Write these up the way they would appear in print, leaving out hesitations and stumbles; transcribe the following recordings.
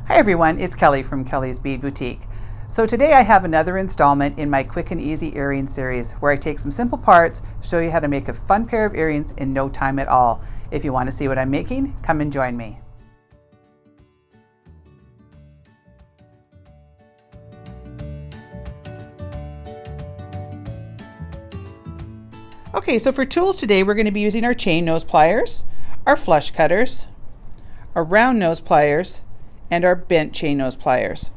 Hi everyone, it's Kelly from Kelly's Bead Boutique. So today I have another installment in my quick and easy earring series where I take some simple parts, show you how to make a fun pair of earrings in no time at all. If you want to see what I'm making, come and join me. Okay, so for tools today we're going to be using our chain nose pliers, our flush cutters, our round nose pliers, and our bent chain nose pliers.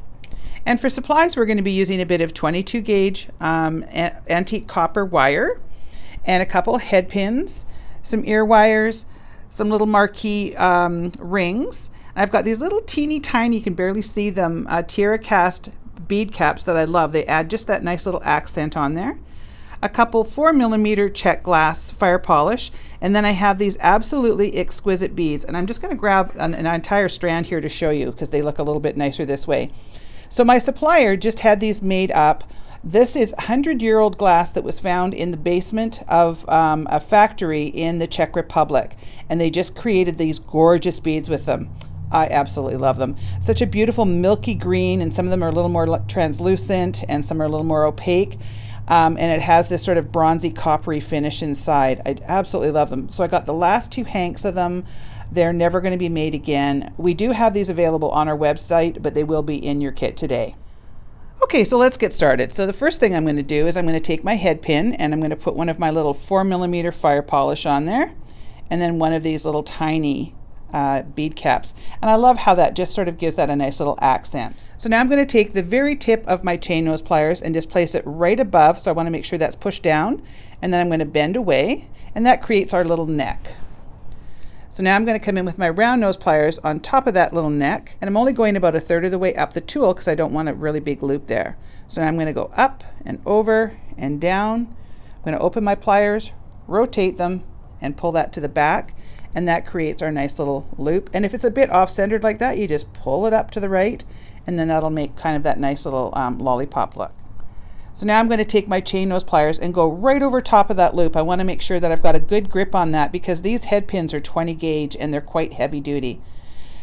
And for supplies we're going to be using a bit of 22 gauge antique copper wire and a couple head pins, some ear wires, some little marquee rings. I've got these little teeny tiny, you can barely see them, tiara cast bead caps that I love. They add just that nice little accent on there. A couple 4mm Czech Glass fire polish, and then I have these absolutely exquisite beads, and I'm just going to grab an entire strand here to show you because they look a little bit nicer this way. So my supplier just had these made up. This is 100-year-old glass that was found in the basement of a factory in the Czech Republic, and they just created these gorgeous beads with them. I absolutely love them. Such a beautiful milky green, and some of them are a little more translucent and some are a little more opaque. And it has this sort of bronzy coppery finish inside. I absolutely love them. So I got the last two hanks of them. They're never going to be made again. We do have these available on our website, but they will be in your kit today. Okay, so let's get started. So the first thing I'm going to do is I'm going to take my head pin and I'm going to put one of my little 4mm fire polish on there, and then one of these little tiny bead caps. And I love how that just sort of gives that a nice little accent. So now I'm going to take the very tip of my chain nose pliers and just place it right above, so I want to make sure that's pushed down, and then I'm going to bend away, and that creates our little neck. So now I'm going to come in with my round nose pliers on top of that little neck, and I'm only going about 1/3 of the way up the tool because I don't want a really big loop there. So now I'm going to go up and over and down. I'm going to open my pliers, rotate them, and pull that to the back, and that creates our nice little loop. And if it's a bit off-centered like that, you just pull it up to the right, and then that'll make kind of that nice little lollipop look. So now I'm going to take my chain nose pliers and go right over top of that loop. I want to make sure that I've got a good grip on that because these head pins are 20 gauge and they're quite heavy duty.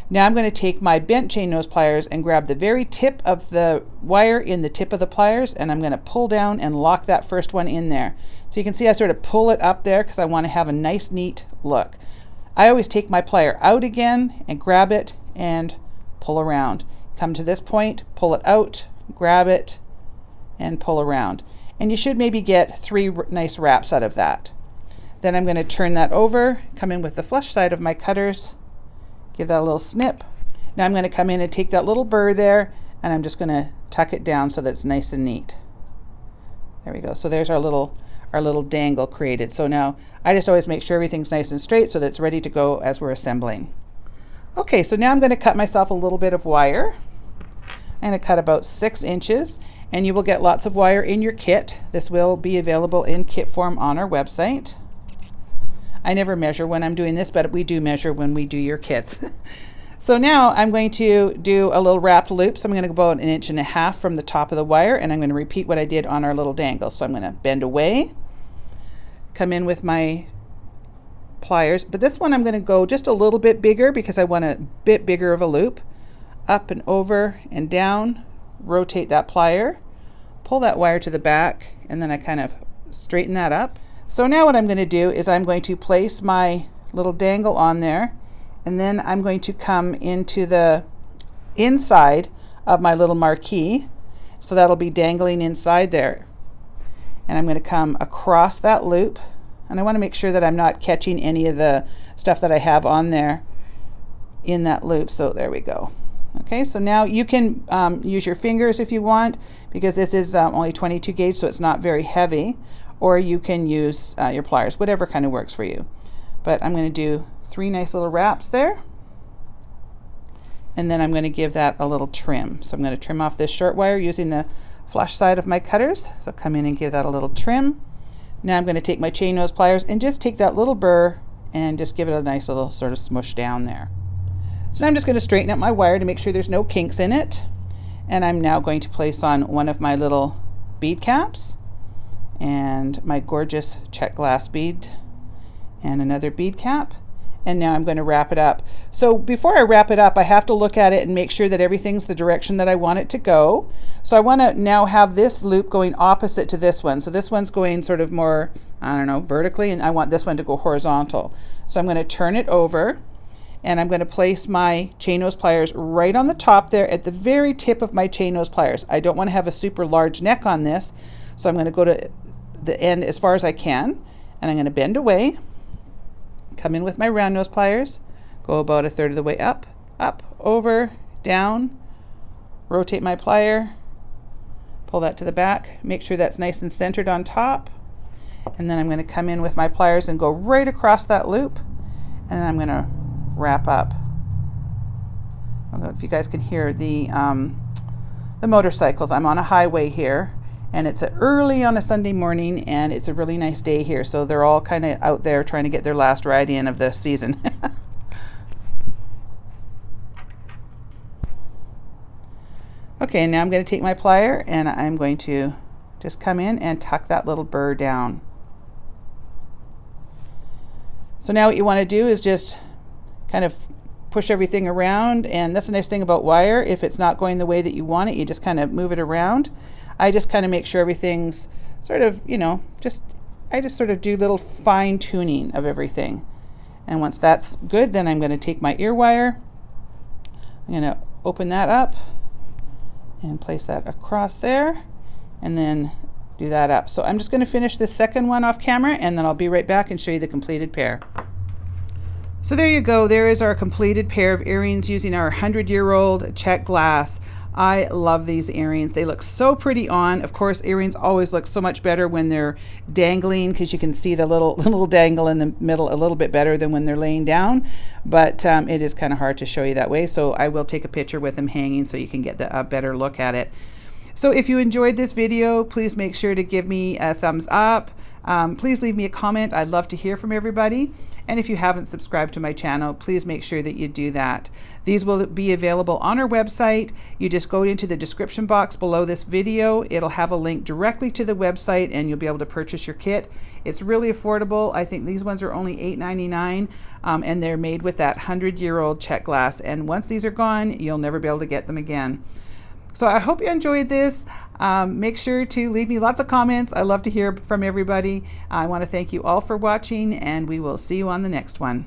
Now I'm going to take my bent chain nose pliers and grab the very tip of the wire in the tip of the pliers, and I'm going to pull down and lock that first one in there. So you can see I sort of pull it up there because I want to have a nice neat look. I always take my plier out again and grab it and pull around. Come to this point, pull it out, grab it, and pull around. And you should maybe get 3 nice wraps out of that. Then I'm going to turn that over, come in with the flush side of my cutters, give that a little snip. Now I'm going to come in and take that little burr there, and I'm just going to tuck it down so that it's nice and neat. There we go. So there's our little dangle created. So now I just always make sure everything's nice and straight so that it's ready to go as we're assembling. Okay, so now I'm going to cut myself a little bit of wire. I'm going to cut about 6 inches, and you will get lots of wire in your kit. This will be available in kit form on our website. I never measure when I'm doing this, but we do measure when we do your kits. So now I'm going to do a little wrapped loop. So I'm going to go about 1.5 inches from the top of the wire, and I'm going to repeat what I did on our little dangle. So I'm going to bend away, come in with my pliers, but this one I'm going to go just a little bit bigger because I want a bit bigger of a loop. Up and over and down, rotate that plier, pull that wire to the back, and then I kind of straighten that up. So now what I'm going to do is I'm going to place my little dangle on there, and then I'm going to come into the inside of my little marquee, so that'll be dangling inside there. And I'm going to come across that loop, and I want to make sure that I'm not catching any of the stuff that I have on there in that loop. So there we go. Okay, so now you can use your fingers if you want, because this is only 22 gauge, so it's not very heavy, or you can use your pliers, whatever kind of works for you. But I'm going to do 3 nice little wraps there, and then I'm going to give that a little trim. So I'm going to trim off this short wire using the flush side of my cutters. So come in and give that a little trim. Now I'm going to take my chain nose pliers and just take that little burr and just give it a nice little sort of smush down there. So now I'm just going to straighten up my wire to make sure there's no kinks in it. And I'm now going to place on one of my little bead caps and my gorgeous Czech Glass bead and another bead cap. And now I'm going to wrap it up. So before I wrap it up, I have to look at it and make sure that everything's the direction that I want it to go. So I want to now have this loop going opposite to this one. So this one's going sort of more, I don't know, vertically, and I want this one to go horizontal. So I'm going to turn it over, and I'm going to place my chain nose pliers right on the top there at the very tip of my chain nose pliers. I don't want to have a super large neck on this, so I'm going to go to the end as far as I can, and I'm going to bend away, come in with my round nose pliers, go about 1/3 of the way up, up, over, down, rotate my plier, pull that to the back, make sure that's nice and centered on top, and then I'm going to come in with my pliers and go right across that loop, and then I'm going to wrap up. I don't know if you guys can hear the motorcycles. I'm on a highway here, and it's early on a Sunday morning, and it's a really nice day here, so they're all kind of out there trying to get their last ride in of the season. Okay, now I'm going to take my plier, and I'm going to just come in and tuck that little burr down. So now what you want to do is just kind of push everything around, and that's the nice thing about wire. If it's not going the way that you want it, you just kind of move it around. I just kind of make sure everything's sort of, you know, I just sort of do little fine tuning of everything. And once that's good, then I'm going to take my ear wire. I'm going to open that up and place that across there, and then do that up. So I'm just going to finish this second one off camera, and then I'll be right back and show you the completed pair. So there you go. There is our completed pair of earrings using our 100-year-old Czech Glass. I love these earrings. They look so pretty on. Of course, earrings always look so much better when they're dangling, because you can see the little dangle in the middle a little bit better than when they're laying down. But it is kind of hard to show you that way. So I will take a picture with them hanging so you can get a better look at it. So if you enjoyed this video, please make sure to give me a thumbs up. Please leave me a comment. I'd love to hear from everybody. And if you haven't subscribed to my channel, please make sure that you do that. These will be available on our website. You just go into the description box below this video. It'll have a link directly to the website, and you'll be able to purchase your kit. It's really affordable. I think these ones are only $8.99, and they're made with that 100-year-old Czech glass. And once these are gone, you'll never be able to get them again. So I hope you enjoyed this. Make sure to leave me lots of comments. I love to hear from everybody. I want to thank you all for watching, and we will see you on the next one.